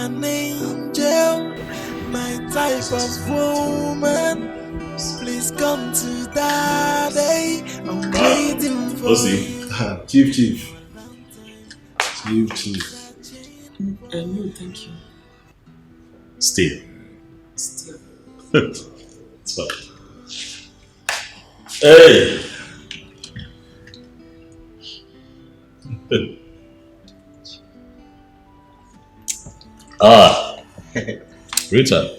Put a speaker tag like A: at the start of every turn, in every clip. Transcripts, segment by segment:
A: an angel, my type of woman. Please come to daddy. I'm waiting for you.
B: Chief.
C: No, thank you.
B: Still. It's fine. Hey! Richard.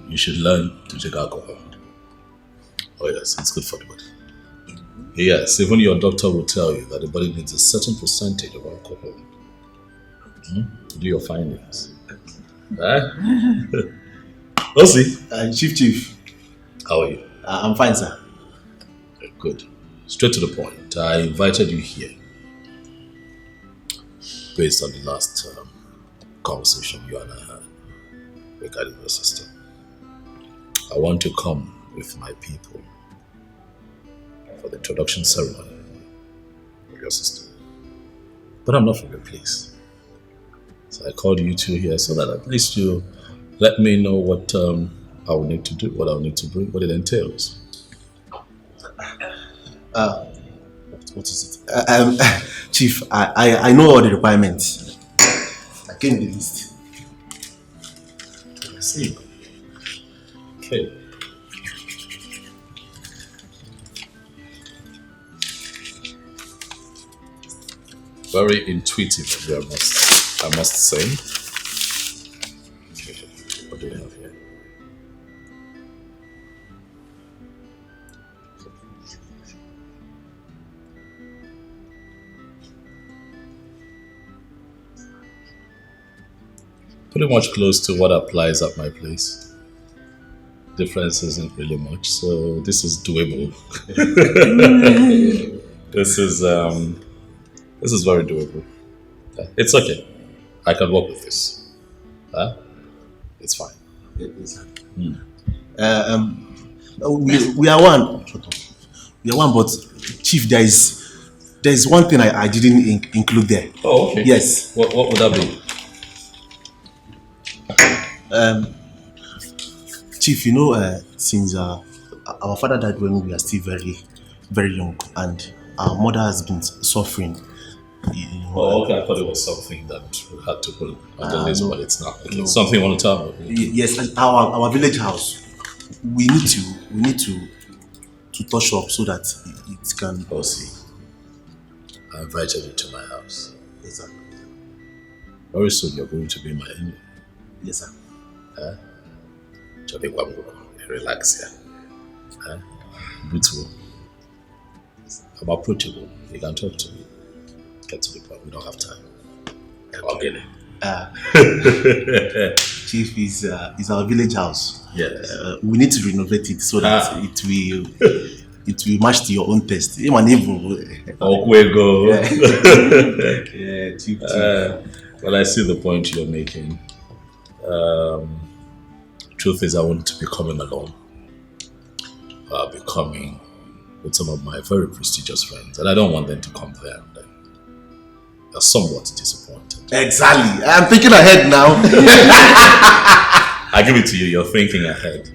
B: You should learn to take alcohol. Oh yes, it's good for the body. Yes, even your doctor will tell you that the body needs a certain percentage of alcohol. Do your findings. Osi.
D: Chief.
B: How are you?
D: I'm fine, sir.
B: Good. Straight to the point. I invited you here based on the last conversation you and I had regarding your sister. I want to come with my people for the introduction ceremony of your sister. But I'm not from your place. So I called you two here so that at least you let me know what I will need to do, what I will need to bring, what it entails.
D: What is it? Chief, I know all the requirements. I came with the list.
B: I see. Okay. Very intuitive of you, I must say. Okay. What do we have here? Pretty much close to what applies at my place. Difference isn't really much, so this is doable. This is very doable. It's okay. I can work with this. It's fine.
D: We are one. We are one, but Chief, there is one thing I didn't include there.
B: Oh, okay.
D: Yes.
B: What would that be?
D: Chief, since our father died when we were still very, very young, and our mother has been suffering.
B: Oh, okay. I thought it was something that we had to put on the list, but it's not. Okay. No. Something you want to tell me?
D: Yes, our village house. We need to touch up so that it can.
B: Oh, see. I invited you to my house.
D: Yes, sir.
B: Very soon you're going to be my enemy.
D: Yes, sir.
B: Relax here. Beautiful. I'm approachable. You can talk to me. Get to the point. We don't have time. Okay.
D: Chief is our village house.
B: Yes.
D: We need to renovate it so that it will match to your own taste. Yeah, Chief.
B: Well, I see the point you're making. Truth is, I want to be coming alone. I'll be coming with some of my very prestigious friends, and I don't want them to come there and they're somewhat disappointed.
D: Exactly. I'm thinking ahead now.
B: I give it to you. You're thinking ahead.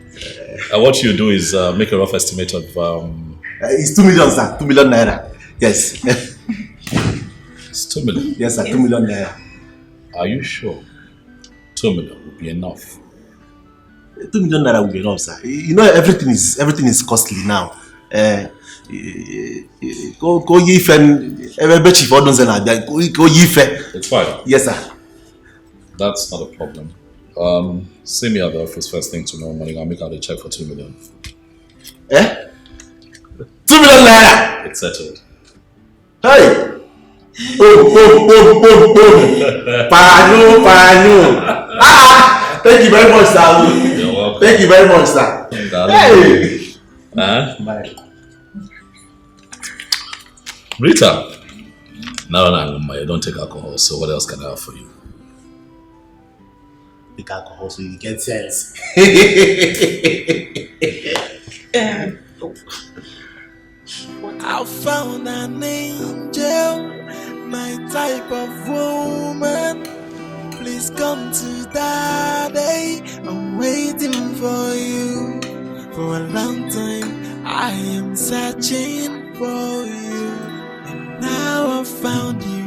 B: What you do is make a rough estimate of.
D: It's 2 million, sir. 2 million naira. Yes.
B: It's 2 million.
D: Yes, sir. 2 million naira.
B: Are you sure? 2 million will be enough.
D: 2 million naira will be enough, sir. Everything is costly now. Go yife.
B: It's fine.
D: Yes, sir.
B: That's not a problem. See me at the office first thing tomorrow morning. I'll make out a check for 2 million.
D: 2 million naira.
B: It's settled.
D: Hey. Pano. Thank you very much, sir.
B: You're welcome.
D: Thank you very much, sir. Hey.
B: Bye. Rita. No, I don't take alcohol, so what else can I offer you?
D: Take alcohol so you get sense.
A: I found an angel, my type of woman. Please Please come to Daddy. I'm waiting for you. For a long time, I am searching for you. And now I found you.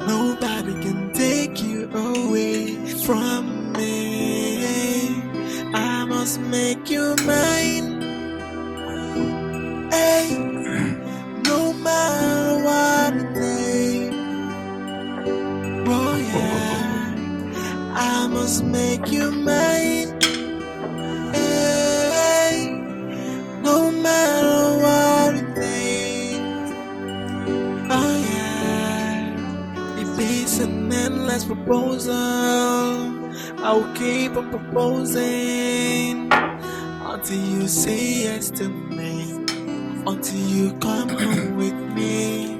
A: Nobody can take you away from me. I must make you mine. Hey, no matter what it takes. Oh yeah, I must make you mine. Hey, no matter what it takes. Oh yeah, if it's an endless proposal, I'll keep on proposing until you say yes to me, until you come home with me.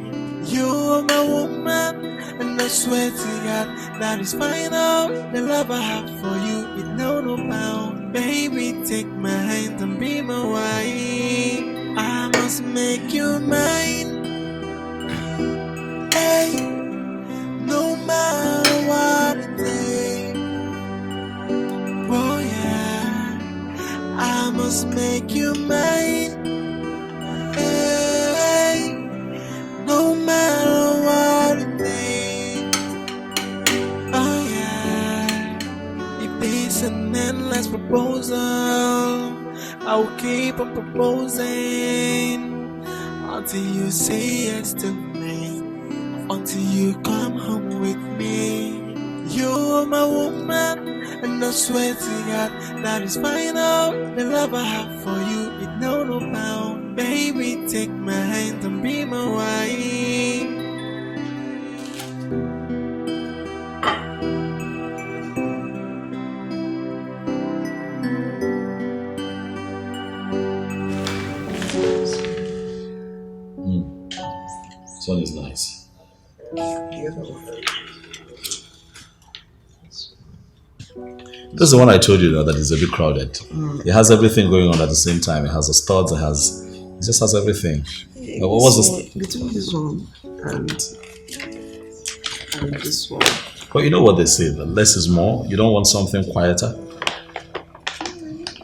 A: You're my woman, and I swear to God that is final. The love I have for you is no bound. Baby, take my hand and be my wife. I must make you mine. Hey, no matter what it takes. Oh yeah, I must make you mine. Hey, no matter what it takes. Oh yeah, if it's an endless proposal, I'll keep on proposing until you say yes to me, until you come home with me. You're my woman, and I swear to God that is final. The love I have for you is no bound. Baby, take my hand and be my wife.
B: Sun is nice. This is the one I told you that is a bit crowded. It has everything going on at the same time. It has the studs, it just has everything. What was this?
C: Between this one and this one.
B: But you know what they say, that less is more. You don't want something quieter.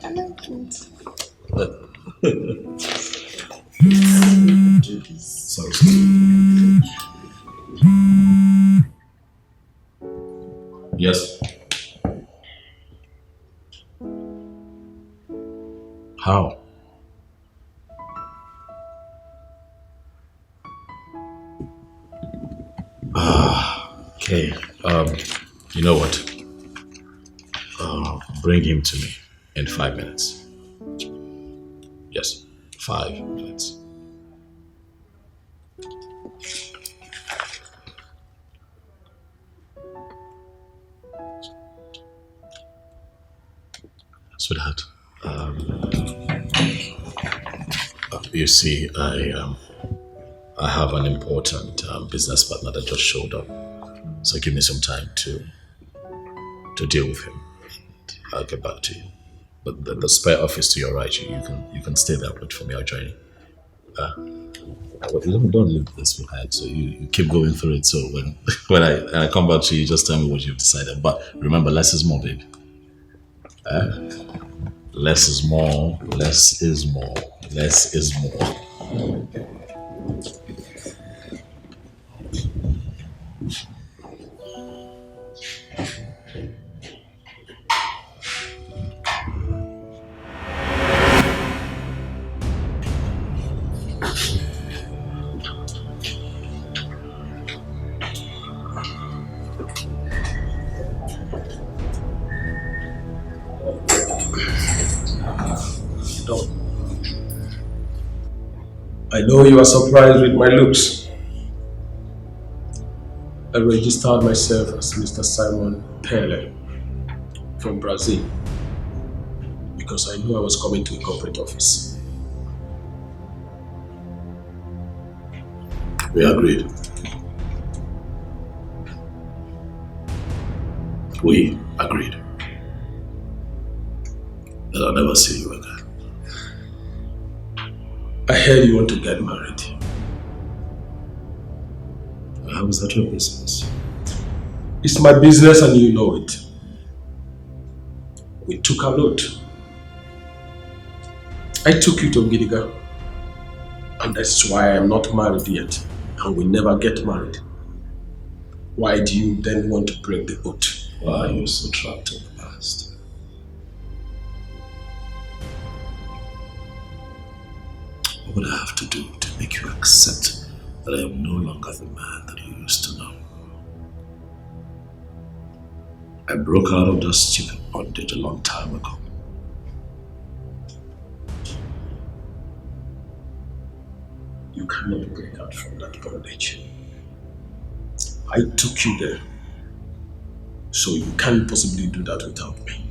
C: I like it. Do this.
B: Sorry. Yes. How? Okay. You know what? Bring him to me in 5 minutes. Yes, 5 minutes. Sweetheart, you see, I have an important business partner that just showed up. So give me some time to deal with him. I'll get back to you. But the spare office to your right, you can stay there. Wait for me. I'll join you. Don't leave this behind. So you keep going through it. So when I come back to you, just tell me what you've decided. But remember, less is more, baby. Less is more. Less is more. Less is more.
E: I know you are surprised with my looks. I registered myself as Mr. Simon Pele from Brazil because I knew I was coming to a corporate office.
B: We agreed. We agreed that I'll never see you again.
E: I heard you want to get married.
B: How is that your business?
E: It's my business and you know it. We took our load. I took you to Gidiga. And that's why I'm not married yet. And we never get married. Why do you then want to break the oath?
B: Why are you so trapped in the past? What would I have to do to make you accept that I am no longer the man that you used to know? I broke out of that stupid bondage a long time ago.
E: You cannot break out from that bondage. I took you there. So you can't possibly do that without me.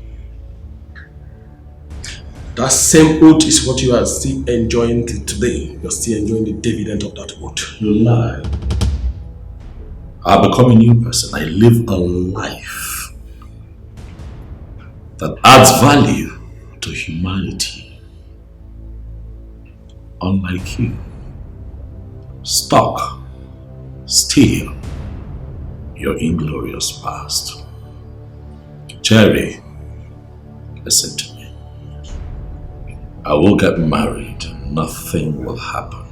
E: That same oath is what you are still enjoying till today. You're still enjoying the dividend of that oath.
B: You lie. I've become a new person. I live a life that adds value to humanity. Unlike you. Stuck. Still. Your inglorious past. Jerry, listen to me. I will get married and nothing will happen.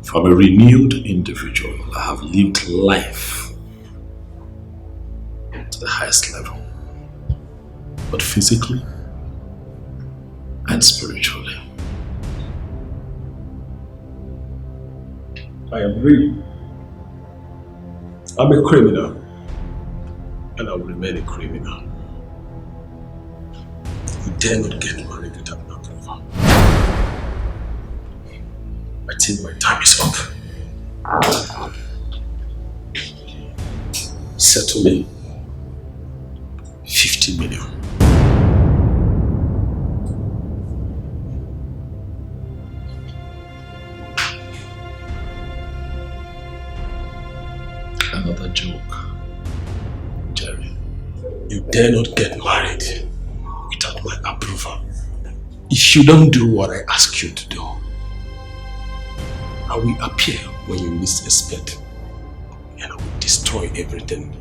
B: From a renewed individual, I have lived life to the highest level, but physically and spiritually.
E: I agree. I'm a criminal. And I will remain a criminal. You dare not get married without my approval. I think my time is up. Settle me 50 million.
B: Another joke, Jerry.
E: You dare not get married without my approval. If you don't do what I ask you to do, I will appear when you least expect, and I will destroy everything,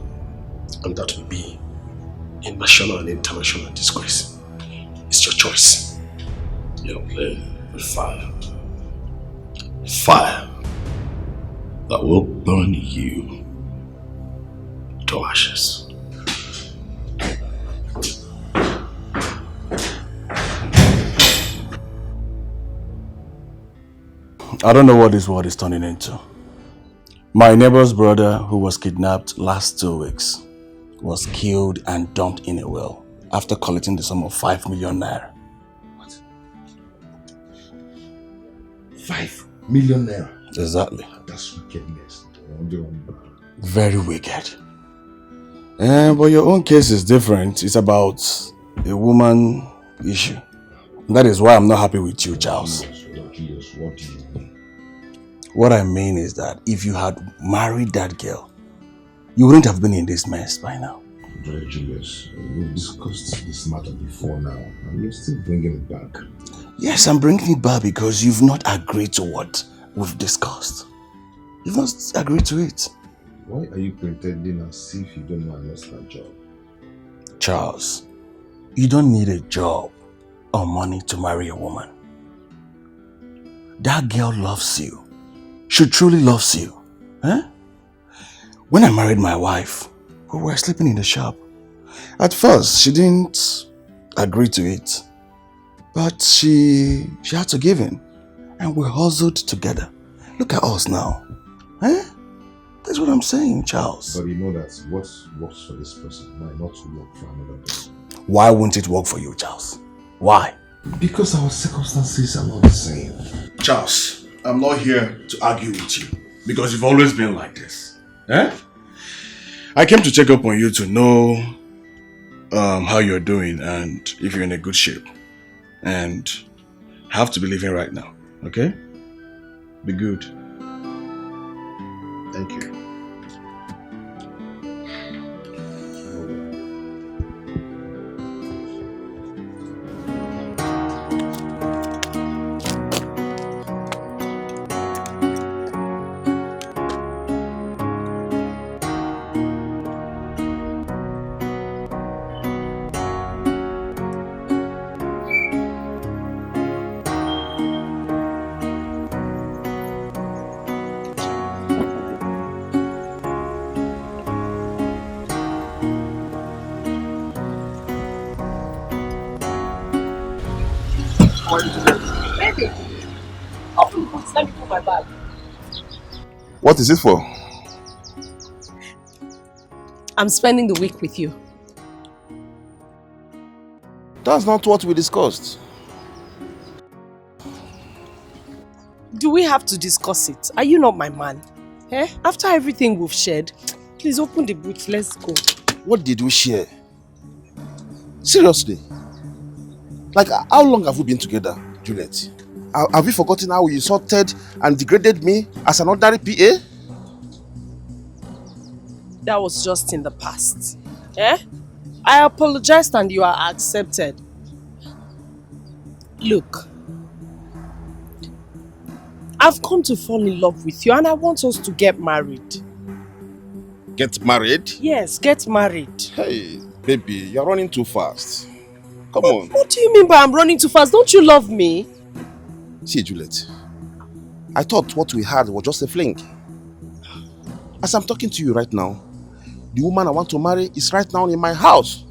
E: and that will be a national and international disgrace. It's your choice.
B: You're playing with fire. Fire that will burn you to ashes.
F: I don't know what this world is turning into. My neighbor's brother, who was kidnapped last 2 weeks, was killed and dumped in a well after collecting the sum of 5 million naira.
G: What? 5 million naira?
F: Exactly.
G: That's wickedness.
F: Very wicked. But your own case is different. It's about a woman issue. That is why I'm not happy with you, Charles.
G: What do you mean?
F: What I mean is that if you had married that girl, you wouldn't have been in this mess by now.
G: Julius, we've discussed this matter before now, and you're still bringing it back.
F: Yes, I'm bringing it back because you've not agreed to what we've discussed. You've not agreed to it.
G: Why are you pretending as if you don't know I lost my job?
F: Charles, you don't need a job or money to marry a woman. That girl loves you. She truly loves you. Huh? When I married my wife, we were sleeping in the shop. At first, she didn't agree to it. But she had to give in. And we hustled together. Look at us now. Huh? That's what I'm saying, Charles.
G: But you know that what works for this person might not work for another person.
F: Why won't it work for you, Charles? Why?
G: Because our circumstances are not the same.
D: Charles, I'm not here to argue with you because you've always been like this. Eh? I came to check up on you to know how you're doing and if you're in a good shape. And I have to be leaving right now, okay? Be good. Thank you.
F: What is it for?
H: I'm spending the week with you.
F: That's not what we discussed.
H: Do we have to discuss it? Are you not my man? Eh? After everything we've shared, please open the boot. Let's go.
F: What did we share? Seriously? Like, how long have we been together, Juliet? Have you forgotten how you insulted and degraded me as an ordinary PA?
H: That was just in the past. Eh? I apologized and you are accepted. Look, I've come to fall in love with you and I want us to get married.
F: Get married?
H: Yes, get married.
F: Hey, baby, you're running too fast. Come on.
H: What do you mean by I'm running too fast? Don't you love me?
F: See, Juliet, I thought what we had was just a fling. As I'm talking to you right now, the woman I want to marry is right now in my house.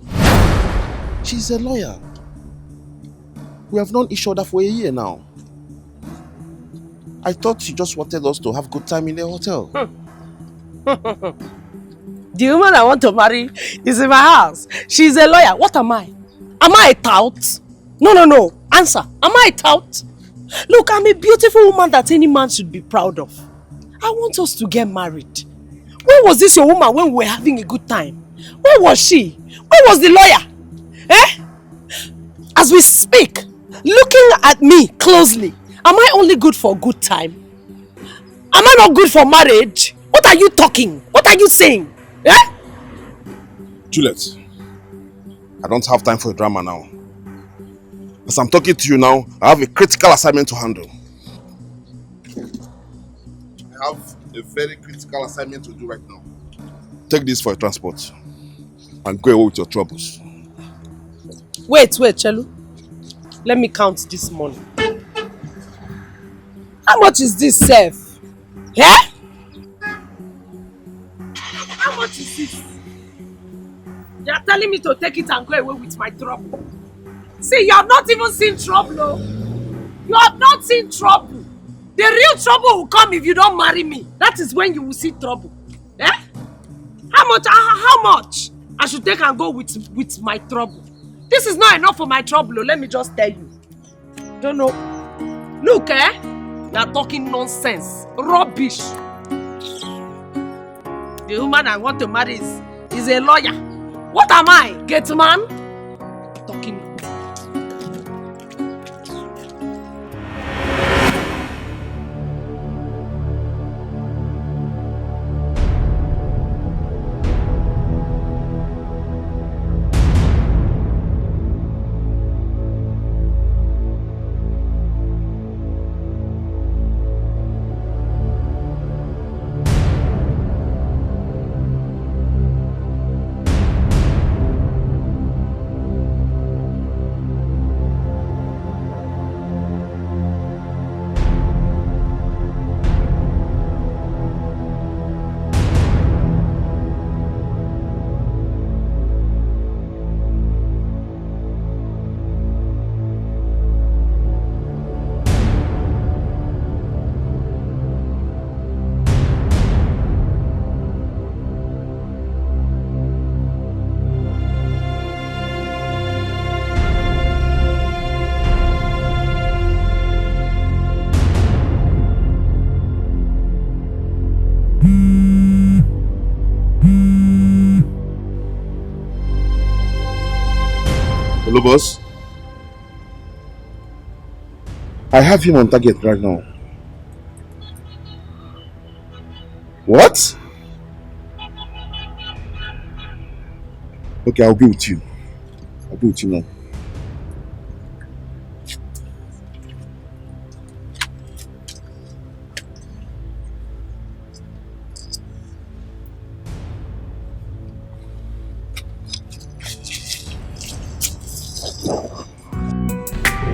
F: She's a lawyer. We have known each other for a year now. I thought she just wanted us to have good time in the hotel.
H: The woman I want to marry is in my house. She's a lawyer. What am I? Am I a tout? No. Answer. Am I a tout? Look, I'm a beautiful woman that any man should be proud of. I want us to get married. Where was this your woman when we were having a good time? Where was she? Where was the lawyer? Eh? As we speak, looking at me closely, am I only good for a good time? Am I not good for marriage? What are you talking? What are you saying? Eh?
F: Juliet, I don't have time for drama now. As I'm talking to you now, I have a critical assignment to handle. I have a very critical assignment to do right now. Take this for your transport and go away with your troubles.
H: Wait, Chelu. Let me count this money. How much is this, Seth? Yeah? How much is this? You are telling me to take it and go away with my trouble. See, you have not even seen trouble. No? You have not seen trouble. The real trouble will come if you don't marry me. That is when you will see trouble. Eh? How much I should take and go with my trouble? This is not enough for my trouble. Let me just tell you. Don't know. Look, you are talking nonsense. Rubbish. The woman I want to marry is a lawyer. What am I? Get man? Talking.
F: Hello, boss. I have him on target right now. What? Okay, I'll be with you. I'll be with you now.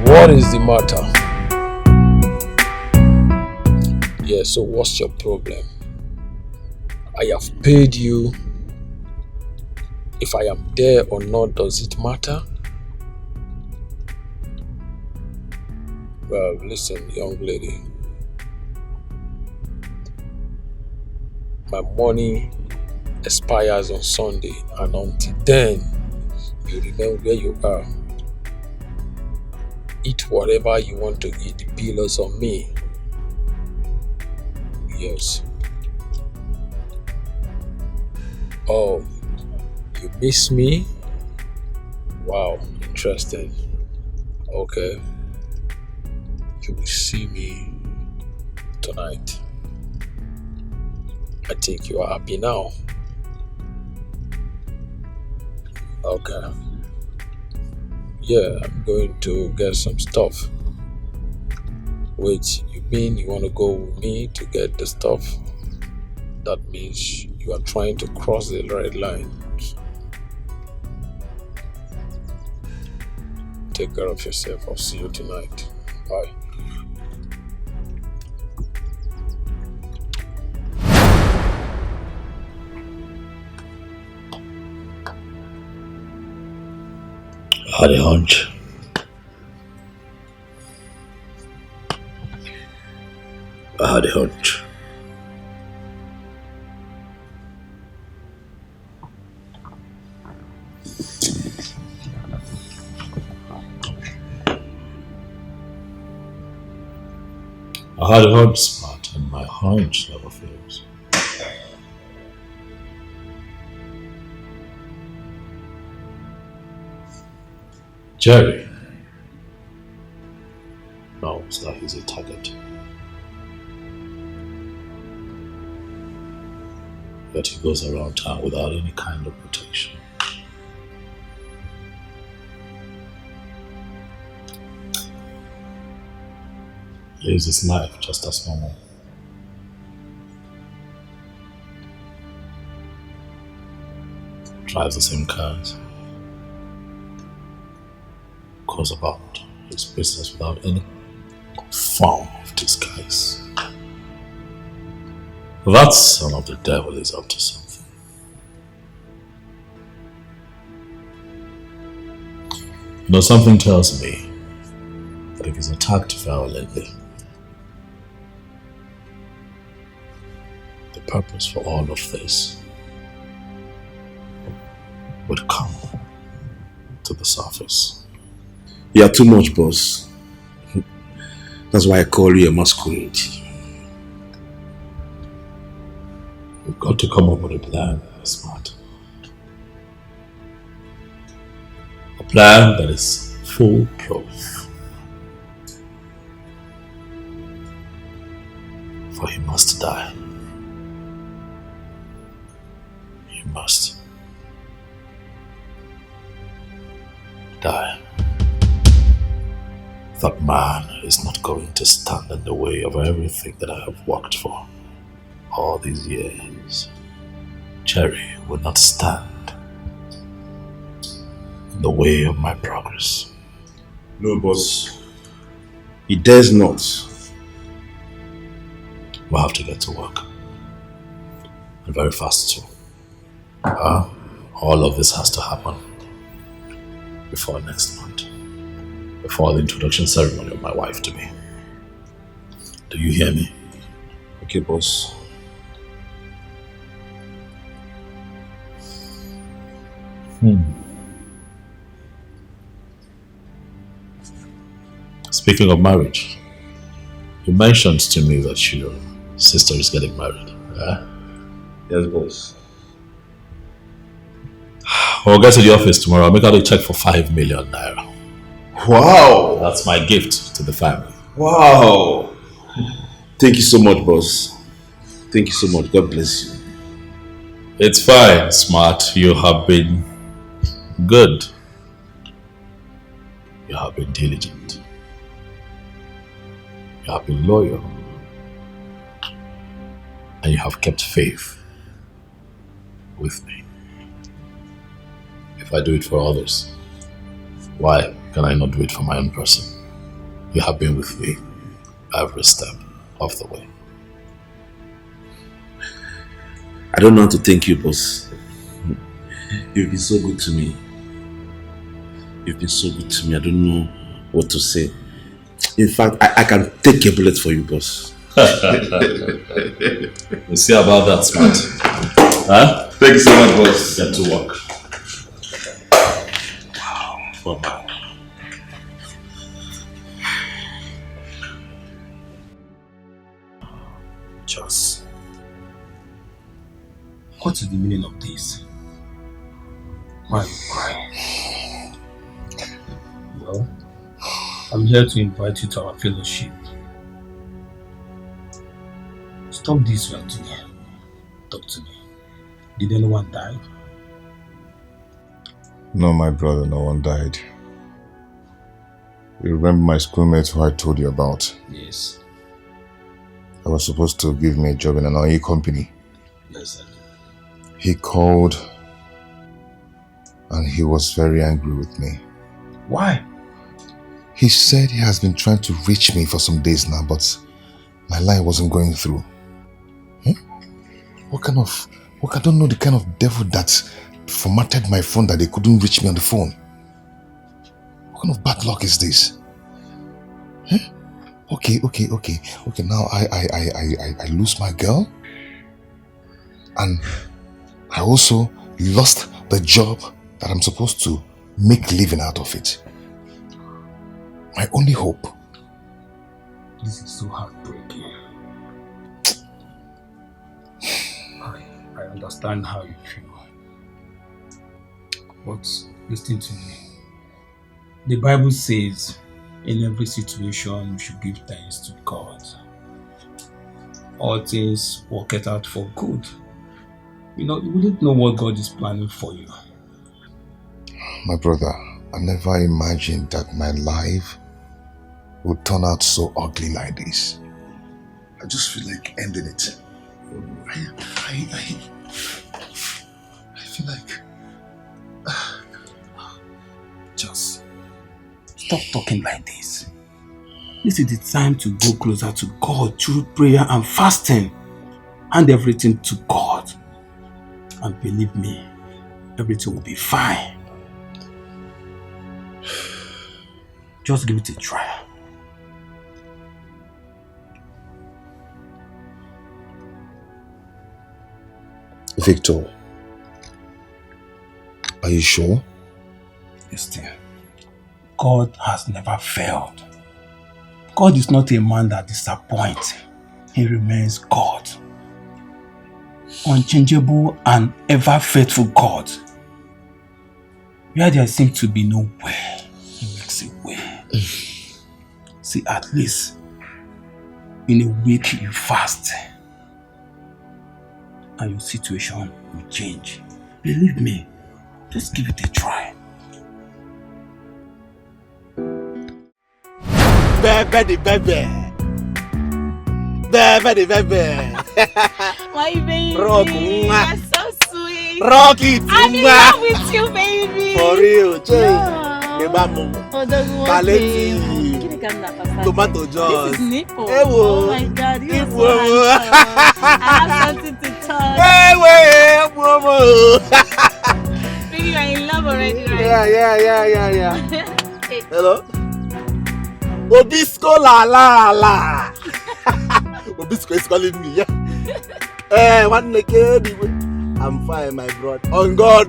E: What is the matter? Yeah, so what's your problem? I have paid you. If I am there or not, does it matter? Well, listen, young lady.
I: My money expires on Sunday, and until then, you remain where you are. Eat whatever you want to eat. The bill is on me. Yes. Oh, you miss me? Wow, interesting. Okay. You will see me tonight. I think you are happy now. Okay. Yeah, I'm going to get some stuff. Wait, you mean you want to go with me to get the stuff? That means you are trying to cross the red line. Take care of yourself. I'll see you tonight. Bye.
B: I had a hunch. I had a hunch. I had a hunch, Smart, and my hunch never fails. Jerry knows that he's a target. Yet he goes around town without any kind of protection. He lives his life just as normal. Drives the same cars. Goes about his business without any form of disguise. That son of the devil is up to something. You know, something tells me that if he's attacked violently, the purpose for all of this would come to the surface.
F: You are too much, boss. That's why I call you a masquerade.
B: We've got to come up with a plan, Smart. A plan that is foolproof. For he must die. He must die. That man is not going to stand in the way of everything that I have worked for all these years. Jerry will not stand in the way of my progress.
F: No, boss. He dares not.
B: We'll have to get to work. And very fast too. All of this has to happen before next month. Before the introduction ceremony of my wife to me. Do you hear me?
F: Okay, boss.
B: Speaking of marriage, you mentioned to me that your sister is getting married.
F: Yes, boss.
B: We'll get to the office tomorrow. I'll make out a check for 5 million naira.
F: Wow!
B: That's my gift to the family.
F: Wow! Thank you so much, boss. Thank you so much. God bless you.
B: It's fine, Smart. You have been good. You have been diligent. You have been loyal. And you have kept faith with me. If I do it for others, why can I not do it for my own person? You have been with me every step of the way.
F: I don't know how to thank you, boss. You've been so good to me. You've been so good to me. I don't know what to say. In fact, I can take a bullet for you, boss.
B: We'll see about that, smart. Huh?
D: Thank you so much, boss.
B: Get to work.
E: Wow. Bye-bye. Just, what is the meaning of this? Why are you crying? Well, I'm here to invite you to our fellowship. Stop this right to me. Talk to me. Did anyone die?
G: No, my brother, no one died. You remember my schoolmate who I told you about?
E: Yes.
G: I was supposed to give me a job in an oil company.
E: Yes, sir.
G: He called and he was very angry with me.
E: Why?
G: He said he has been trying to reach me for some days now, but my line wasn't going through. I don't know the kind of devil that formatted my phone that they couldn't reach me on the phone. What kind of bad luck is this? Okay. Now I lose my girl, and I also lost the job that I'm supposed to make a living out of it. My only hope.
E: This is so heartbreaking. I understand how you feel. But listen to me. The Bible says in every situation we should give thanks to God. All things work it out for good. You wouldn't know what God is planning for you.
G: My brother, I never imagined that my life would turn out so ugly like this. I just feel like ending it. I feel like...
E: Just stop talking like this. This is the time to go closer to God through prayer and fasting. Hand everything to God. And believe me, everything will be fine. Just give it a try.
G: Victor, are you sure?
E: Yes, dear. God has never failed. God is not a man that disappoints. He remains God. Unchangeable and ever faithful God. Where there seems to be no way, He makes a way. See, at least in a week you fast and your situation will change. Believe me, just give it a try.
A: Bebe.
J: My baby,
A: Rock,
J: you're so sweet.
A: Rock it,
J: I'm in love with you, baby.
A: For real, tomato juice.
J: This is Nico.
A: Hey,
J: oh my God, you're so handsome. I have something to touch. Baby, you're in love already, right?
A: Yeah. Hello? Obisco la. Obisco is calling me, yeah. Hey, one naked. I'm fine, my brother. On God.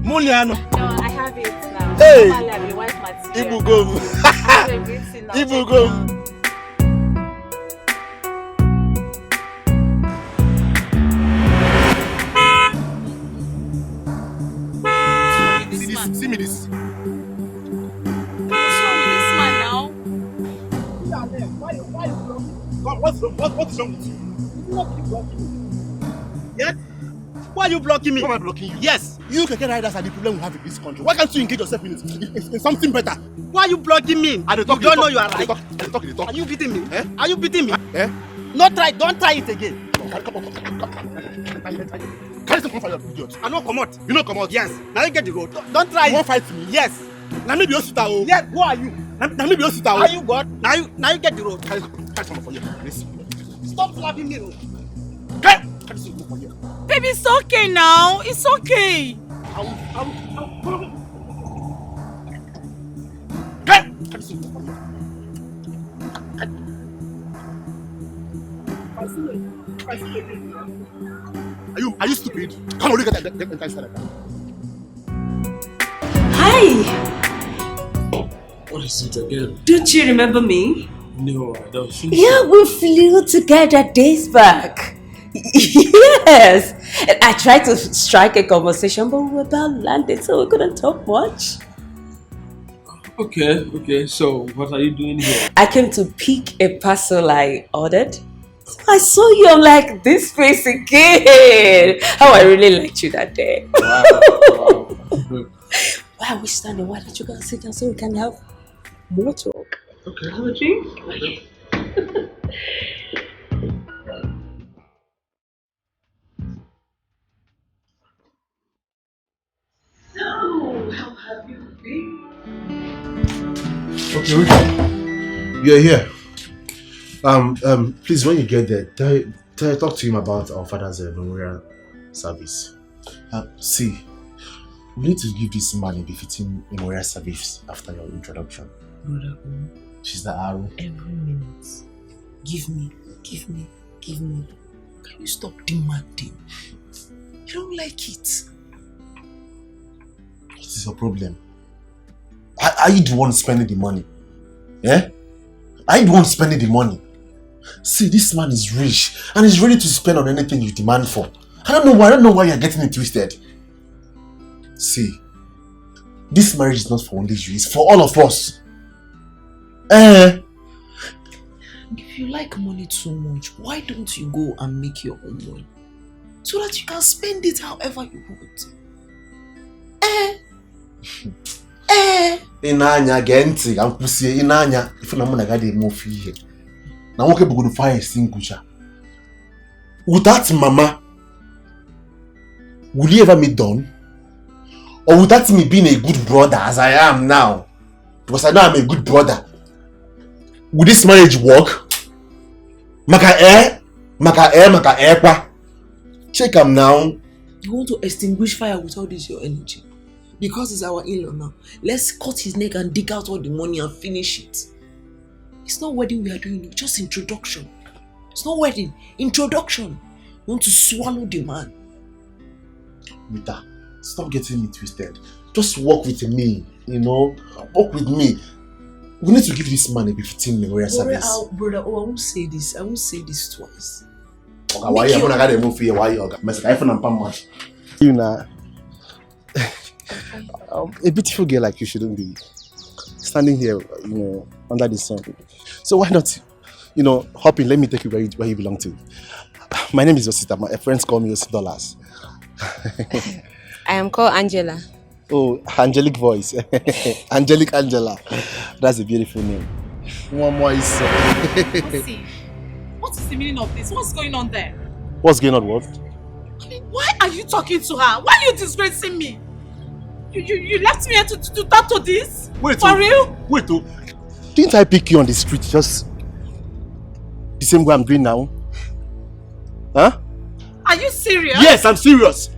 A: Muliano.
J: No, I have it now.
A: Hey.
J: Normally, I'm a wife material.
A: Ibugum.
J: I have everything now.
A: Ibugum. See me this.
J: What's wrong with this man now?
A: What's wrong with you? Yeah? Why are you blocking me? Why am I blocking you? Yes. You keke riders are the problem we have in this country. Why can't you engage yourself in something better? Why are you blocking me? You don't know you are right. Are you beating me? Eh? Are you beating me? Eh? Don't try it again. Come on. Carry some for your idiot. I know come out. You know come out. Yes. Now you get the road. Don't try it. You won't fight me? Yes. Now me be Osita o. Yes. Who are you? Now me be Osita o. Are you God? Now you get the road. Carry some for you. Stop slapping me. Carry some for you.
J: Baby, it's okay now. It's okay.
A: Carry some for you.
G: Are you stupid? Come on, look at that. Get inside.
H: Hi!
I: What is it again?
H: Don't you remember me?
I: No, I don't think
H: Yeah,
I: so.
H: we flew together days back. Yes! And I tried to strike a conversation, but we were about landed, so we couldn't talk much.
I: Okay. So, what are you doing here?
H: I came to pick a parcel I ordered. So I saw you, I'm like, this face again. How I really liked you that day.
I: Wow.
H: Why are we standing? Why don't you guys sit down so we can have more talk?
I: Okay.
H: Have a drink? So, how have you been?
G: Okay, you're here. Please, when you get there, talk to him about our father's memorial service. See, we need to give this man a befitting memorial service after your introduction.
H: Brother,
G: She's the arrow.
H: every minute, give me. Can you stop demanding? You don't like it.
G: What is your problem? Are you the one spending the money? Yeah? Are you the one spending the money? See, this man is rich and he's ready to spend on anything you demand for. I don't know why you're getting it twisted. See, this marriage is not for only you, it's for all of us.
H: If you like money too much, why don't you go and make your own money? So that you can spend it however you want.
G: Inanya genti, ampusie inanya. If na muna gade mo fi here. Na woke bugu fire extinguisher. Without mama, will you ever meet done? Or without me being a good brother as I am now? Because I know I'm a good brother. Would this marriage work? Maka kwa. Check him now.
H: You want to extinguish fire with all this your energy? Because it's our in-law now. Let's cut his neck and dig out all the money and finish it. It's not wedding we are doing, it's just introduction. It's not wedding, introduction. You want to swallow the man.
G: Mita, stop getting me twisted. Just walk with me, walk with me. We need to give this man a befitting memorial service.
H: Brother, I won't say this. I won't say this twice.
G: Why you gonna get a move here? Why you got iPhone and Pam much? You know, a beautiful girl like you shouldn't be standing here, under the sun. So why not, hop in? Let me take you where you belong to. My name is Osita. My friends call me Osi$.
J: I am called Angela.
G: Oh, angelic voice. Angelic Angela. That's a beautiful name. One more is.
K: What is the meaning of this? What's going on there?
G: What's going on? What?
K: I mean, why are you talking to her? Why are you disgracing me? You left me here to talk to this?
G: Wait.
K: For real?
G: Wait. Didn't I pick you on the street just the same way I'm doing now? Huh?
K: Are you serious?
G: Yes, I'm serious.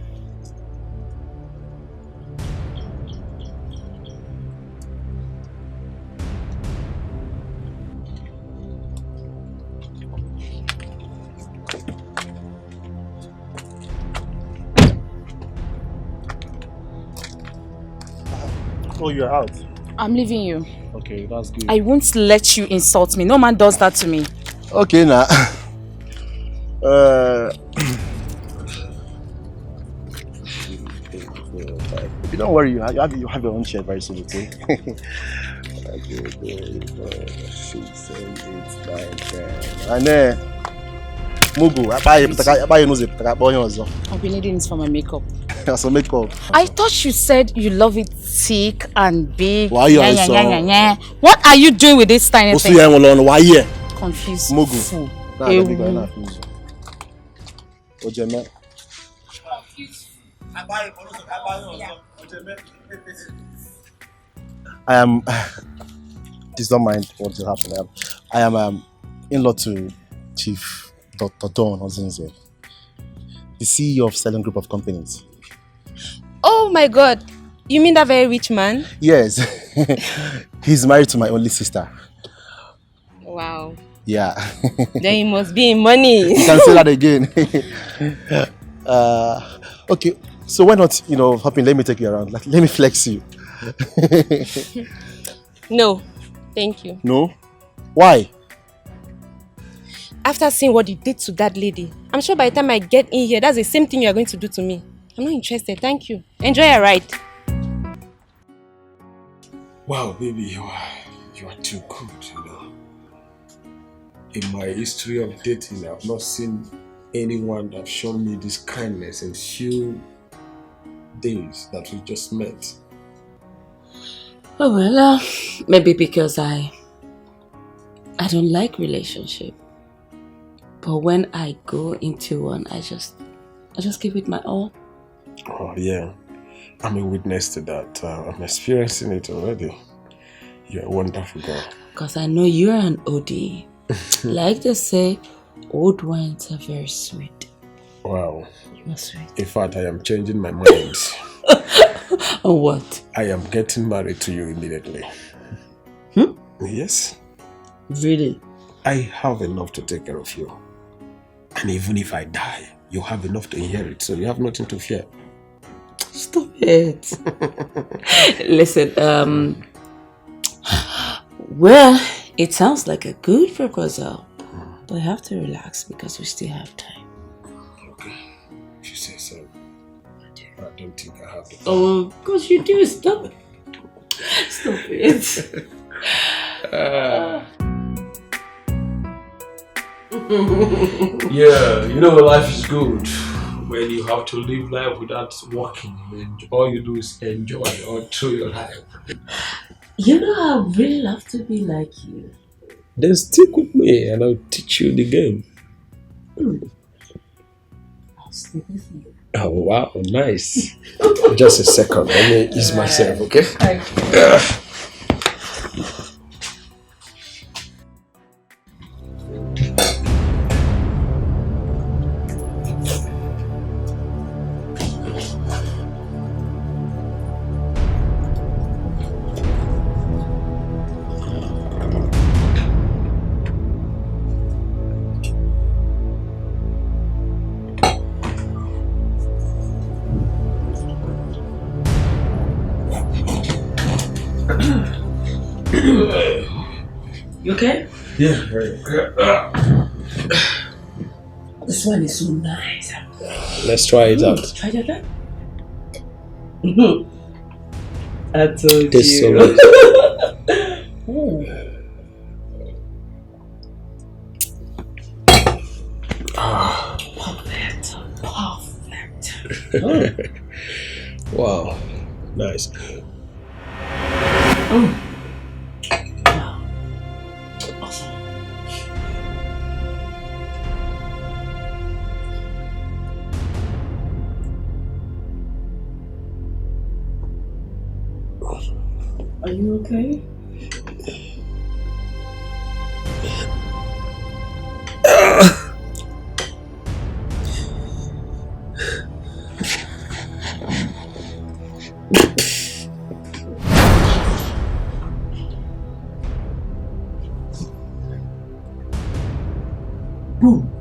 G: Oh, you're out.
J: I'm leaving you.
G: Okay, that's good.
J: I won't let you insult me. No man does that to me.
G: Okay, now. Don't worry, you have your own share very soon, okay? 6, 7, 8, 9, 10. And Mugu,
J: I'll be needing this for my makeup.
G: So makeup.
J: I thought you said you love it thick and big.
G: Why you
J: What are you doing with this tiny thing?
G: Why here?
J: Confused.
G: Mugu.
J: Fool.
G: I am. Please don't mind what will happen. I am in-law to Chief Dr. Don Ozinze, the CEO of Selling Group of Companies.
J: Oh my God. You mean that very rich man?
G: Yes. He's married to my only sister.
J: Wow.
G: Yeah.
J: Then you must be in money.
G: You can say that again. Okay, so why not, hop in, let me take you around. Like, let me flex you.
J: No, thank you.
G: No? Why?
J: After seeing what you did to that lady, I'm sure by the time I get in here, that's the same thing you are going to do to me. I'm not interested, thank you. Enjoy your ride.
E: Wow, baby, you are too good, In my history of dating, I've not seen anyone that's shown me this kindness in few days that we just met.
L: Oh well, maybe because I don't like relationship. But when I go into one, I just give it my all.
E: Oh yeah, I'm a witness to that. I'm experiencing it already. You're a wonderful girl.
L: Because I know you're an OD. Like they say, old wines are very sweet.
E: Wow.
L: You are sweet.
E: In fact, I am changing my mind.
L: On what?
E: I am getting married to you immediately. Yes.
L: Really?
E: I have enough to take care of you. And even if I die, you have enough to inherit, so you have nothing to fear.
L: Stop it. Listen, well, it sounds like a good proposal, but I have to relax because we still have time.
E: Okay, if you say so. I don't think I have the time.
L: Oh, of course you do. Stop it. Stop it.
E: Yeah, life is good when you have to live life without working. And all you do is enjoy all through your life.
L: I really love to be like you.
E: Then stick with me and I'll teach you the game.
L: I'll stick with you.
E: Oh wow, nice. Just a second, let me ease myself, okay?
L: Okay. You okay?
E: Yeah, very good.
L: This one is so nice.
E: Let's try it out.
L: Try it out. I told
E: Tastes so
L: you.
E: Perfect. Wow, nice.
L: Are you okay? Boom.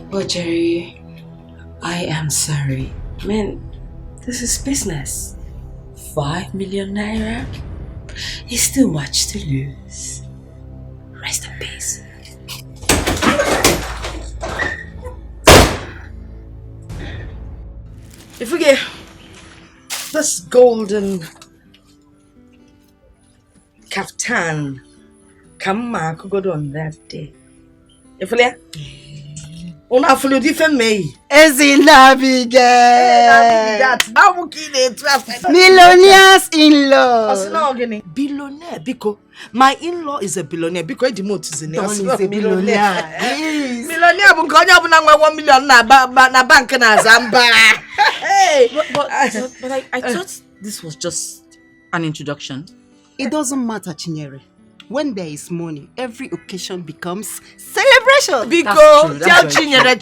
L: But Jerry, I am sorry. Man, this is business. 5 million naira is too much to lose. Rest in peace.
H: If we get this golden kaftan, come on, could go on that day. If we Una follow different me.
C: Millionaires in-law.
H: Billionaire because my in-law is a billionaire because the moat is a
C: billionaire.
H: Millionaire bu konya bu na 1 million na bank na Zamba.
K: But I thought this was just an introduction.
C: It doesn't matter, Chinyere. When there is money, every occasion becomes celebration.
H: Because tell Chinyere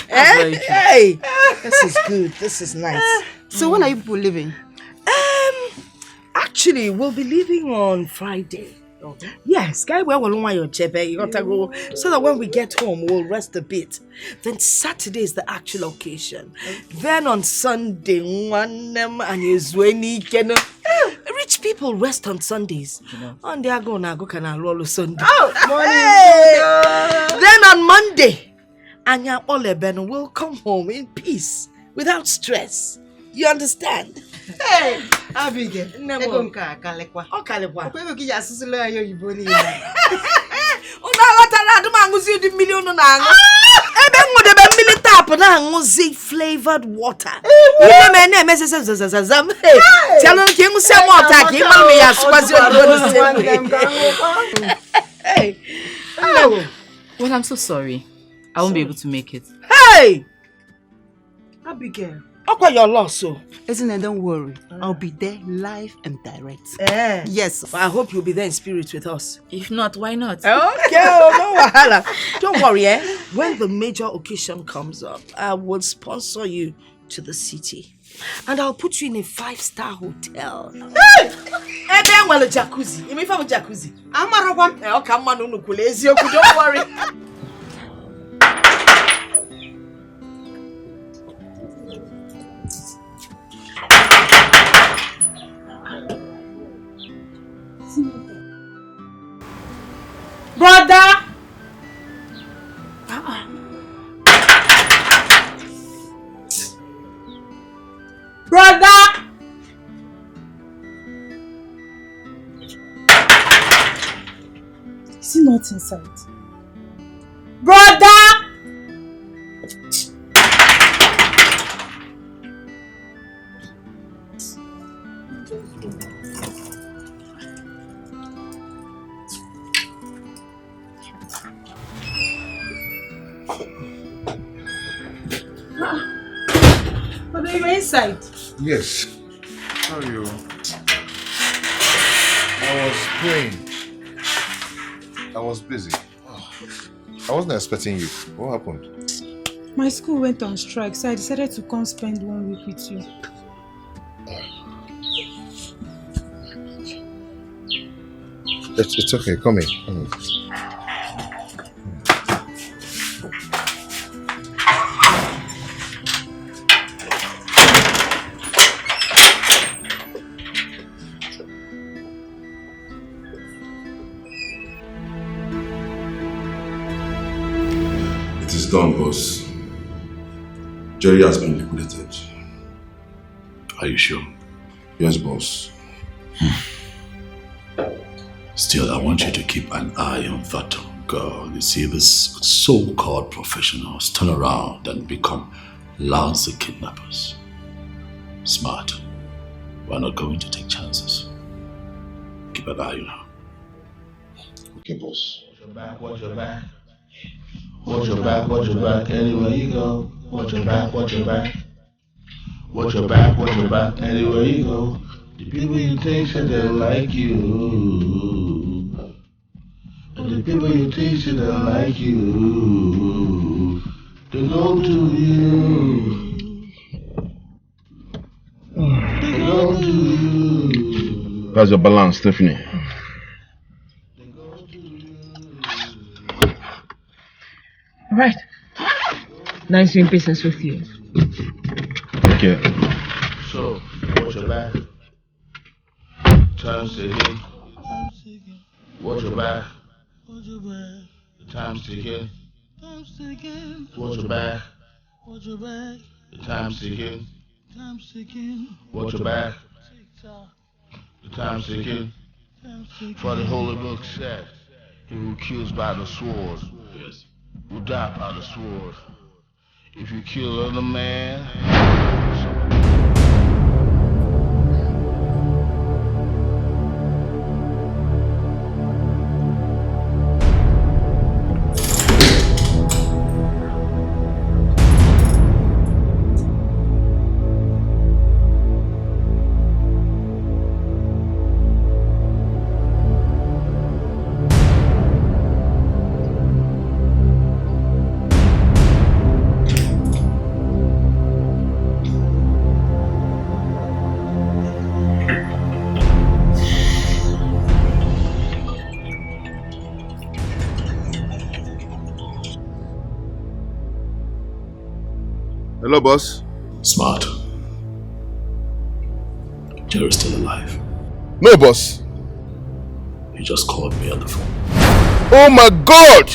H: Hey, this is good. This is nice.
C: So when are you people leaving?
H: Actually, we'll be leaving on Friday. Okay. Yes, guy, where will you gotta go so that when we get home, we'll rest a bit. Then Saturday is the actual occasion. Then on Sunday, rich people rest on Sundays. And they are gonna go roll Sunday. Then on Monday, Anya Oleben will come home in peace without stress. You understand?
C: Hey, Abigail. Kalekwa.
H: Oh, Kalekwa. Flavored water.
L: Well, I'm so sorry. I won't be able to make it.
H: Hey! Abigail. Okay, your loss, so.
C: Isn't it? Don't worry. I'll be there live and direct. Yes.
H: I hope you'll be there in spirit with us.
L: If not, why not?
H: Okay, no wahala. Don't worry, When the major occasion comes up, I will sponsor you to the city. And I'll put you in a 5-star hotel. Hey! Then well a jacuzzi. You mean from a jacuzzi? I'm a robot. Come on, don't worry. Brother! Brother!
K: Is he not inside?
H: Brother!
K: But are you inside?
G: Yes. How are you? I was praying. I was busy. I wasn't expecting you. What happened?
K: My school went on strike, so I decided to come spend 1 week with you.
G: It's okay. Come in. Come in.
B: Done, boss. Jerry has been liquidated. Are you sure? Yes, boss. Still, I want you to keep an eye on that girl. You see, these so-called professionals turn around and become lousy kidnappers. Smart. We're not going to take chances. Keep an eye on her.
G: Okay, boss.
M: Watch your back, watch your back. Watch your back, anywhere you go. Watch your back, watch your back. Watch your back, anywhere you go. The people you think said they like you. And the people you think said they like you. They go to you. They go to you.
N: That's your balance, Stephanie.
L: Right. Nice doing business with you.
N: Okay.
M: So, watch your back. Time's ticking. Watch your back. The time's ticking. Watch your back. The time's ticking. Watch your back. The time's ticking. For the Holy Book said, he who kills by the sword will die by the sword. If you kill another man,
F: Hello, boss.
B: Smart. Jerry's still alive.
F: No, boss.
B: He just called me on the phone.
F: Oh my God!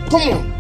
F: Come on.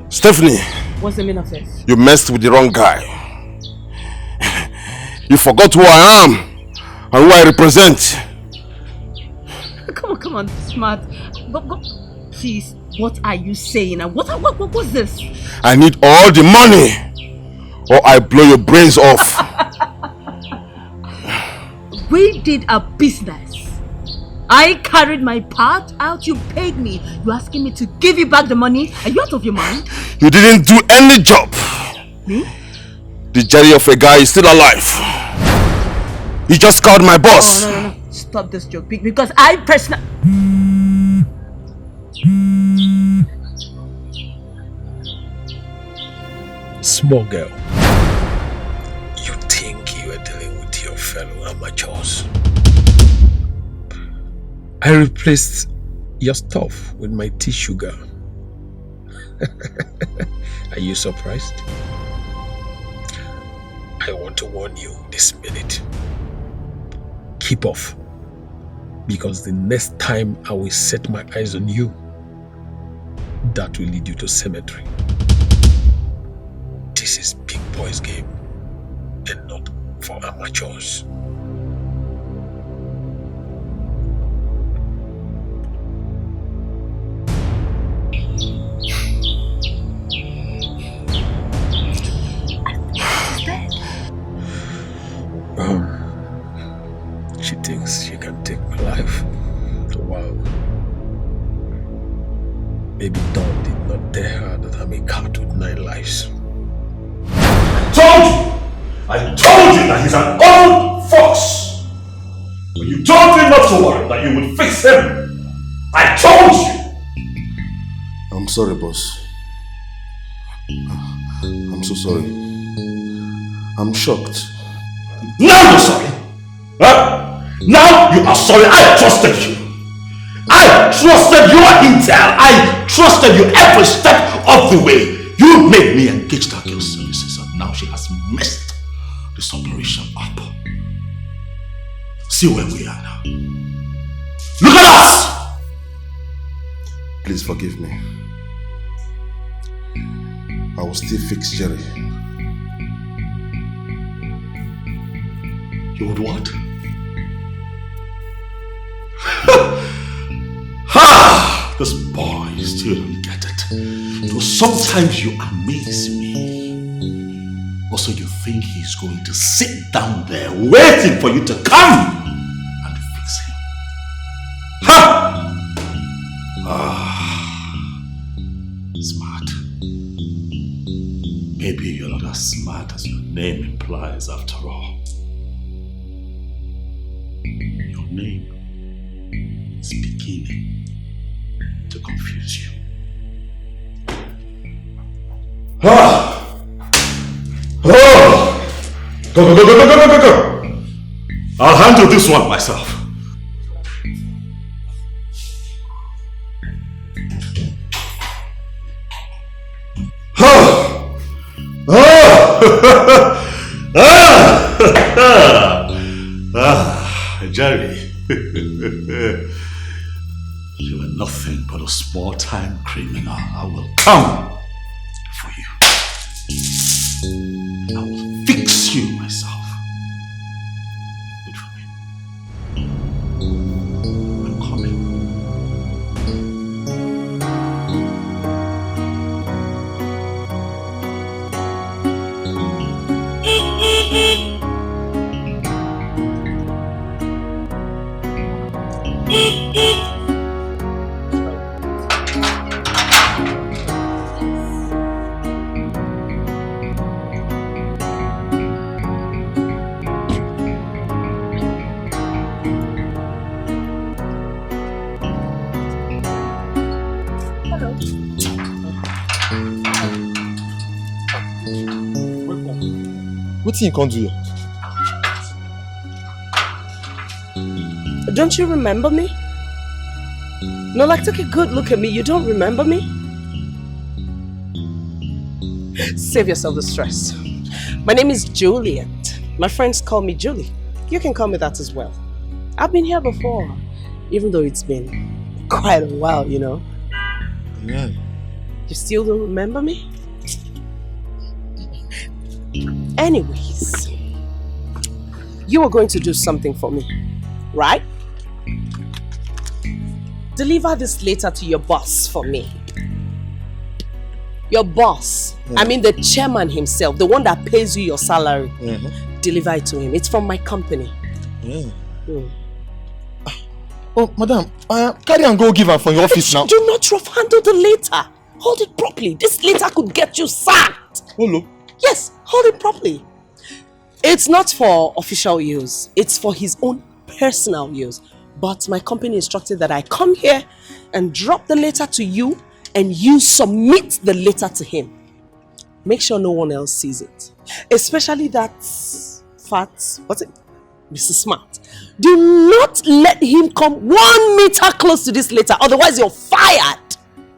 F: Stephanie.
H: What's the meaning of this?
F: You messed with the wrong guy. You forgot who I am and who I represent.
H: Come on, Smart. Go. Please, what are you saying? What's this?
F: I need all the money or I blow your brains off.
H: We did a business. I carried my part out, you paid me. You're asking me to give you back the money? Are you out of your mind?
F: You didn't do any job.
H: Me?
F: The Jerry of a guy is still alive. He just called my boss.
H: Oh, no. Stop this joke. Because I personally...
I: Small girl. You think you are dealing with your fellow amateurs? I replaced your stuff with my tea sugar. Are you surprised? I want to warn you this minute. Keep off. Because the next time I will set my eyes on you, that will lead you to cemetery. This is big boys game and not for amateurs. She thinks she can take my life. Wow. Baby Dawn did not tell her that I'm a cat with 9 lives.
D: I told you that he's an old fox. But you told me not to worry, that you would fix him. I told you.
F: I'm sorry, boss. I'm so sorry. I'm shocked.
D: Now you're sorry. Huh? Now you are sorry. I trusted you. I trusted your intel. I trusted you every step of the way. You made me engage that girl's services, and now she has messed this operation up. See where we are now. Look at us!
F: Please forgive me. I will still fix Jerry.
D: You would what? Ha! This boy still don't get it. So sometimes you amaze me. Also, you think he's going to sit down there waiting for you to come and fix him. Ha! Smart. Maybe you're not as smart as your name implies after all. Your name is beginning to confuse you. Go. I'll handle this one myself. Jerry, you are nothing but a small-time criminal. I will come for you. I will fix you myself. Wait for me.
O: What thing you can't do?
H: Don't you remember me? No, like take a good look at me. You don't remember me? Save yourself the stress. My name is Juliet. My friends call me Julie. You can call me that as well. I've been here before, even though it's been quite a while, you know.
O: Yeah.
H: You still don't remember me? Anyways, you were going to do something for me, right? Deliver this letter to your boss for me. Your boss, I mean the chairman himself, the one that pays you your salary. Deliver it to him. It's from my company.
O: Oh, madam, carry and go give her from your office now.
H: Do not rough handle the letter. Hold it properly. This letter could get you sacked.
O: Hello?
H: Yes, hold it properly. It's not for official use. It's for his own personal use. But my company instructed that I come here and drop the letter to you and you submit the letter to him. Make sure no one else sees it. Especially that fat, what's it? Mr. Smart. Do not let him come 1 meter close to this letter, otherwise you're fired.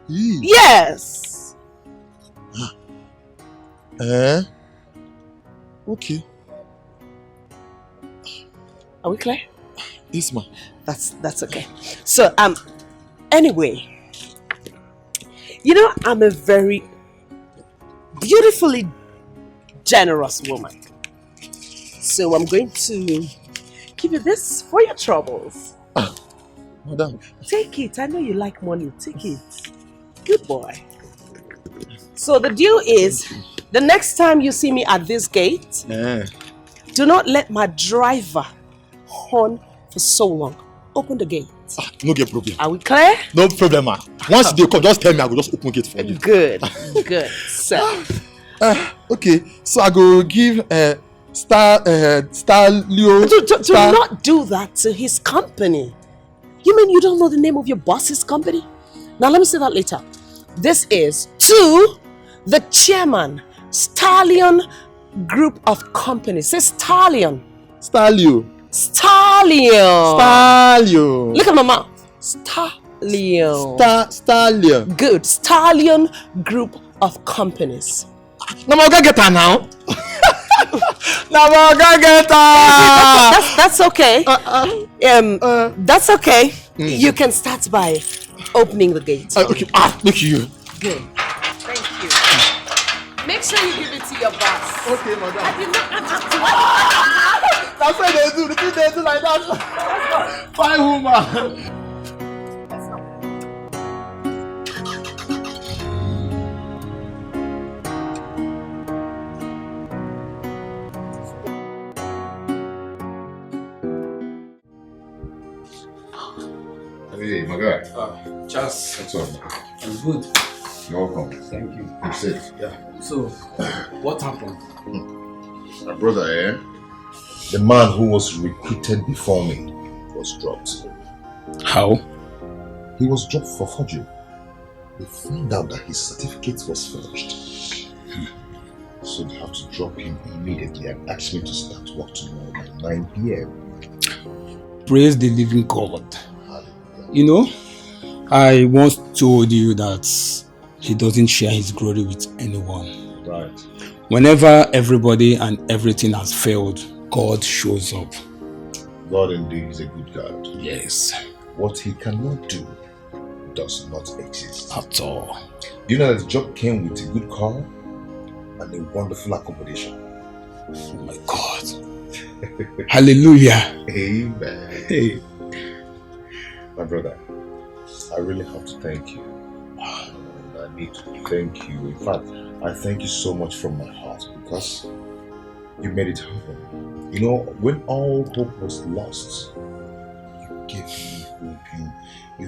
H: Yes.
O: Okay.
H: Are we clear?
O: Yes, ma'am.
H: That's okay. So, anyway, you know, I'm a very beautifully generous woman. So I'm going to give you this for your troubles.
O: Madam.
H: Take it. I know you like money. Take it. Good boy. So the deal is, the next time you see me at this gate, do not let my driver horn for so long. Open the gate.
O: No get problem.
H: Are we clear?
O: No problem, ma. Once they come, just tell me. I will just open gate for you.
H: Good. Good. So.
O: Okay. So I go give Leo.
H: Do not do that to his company. You mean you don't know the name of your boss's company? Now let me say that later. This is to the chairman, Stallion Group of Companies. Say Stallion.
O: Stallion.
H: Stallion.
O: Stallion.
H: Look at my mouth. Stallion.
O: Stallion.
H: Good. Stallion Group of Companies.
O: Now I'm gonna get her now. Now I'm gonna get her.
H: That's okay. That's okay. You can start by opening the gate.
O: Okay. Look you.
H: Good. Thank you. Make sure you give it to your boss.
O: Okay, madam.
H: I did not have to.
O: That's what they do. The thing they do like that. Fine woman.
G: Hey, my guy.
E: Charles.
G: What's up?
E: I'm good.
G: You're welcome.
E: Thank you.
G: I'm safe.
E: Yeah. So, what happened?
G: My brother, the man who was recruited before me was dropped.
E: How?
G: He was dropped for forgery. They found out that his certificate was forged. So they have to drop him immediately and ask me to start work tomorrow by 9 p.m.
E: Praise the living God. You know, I once told you that he doesn't share his glory with anyone.
G: Right.
E: Whenever everybody and everything has failed, God shows up.
G: God indeed is a good God.
E: Yes.
G: What he cannot do does not exist.
E: At all.
G: You know that the job came with a good car and a wonderful accommodation.
E: Oh my God. Hallelujah.
G: Amen.
E: Hey.
G: My brother, I really have to thank you. And I need to thank you. In fact, I thank you so much from my heart because you made it happen. You know, when all hope was lost, you gave me hope. You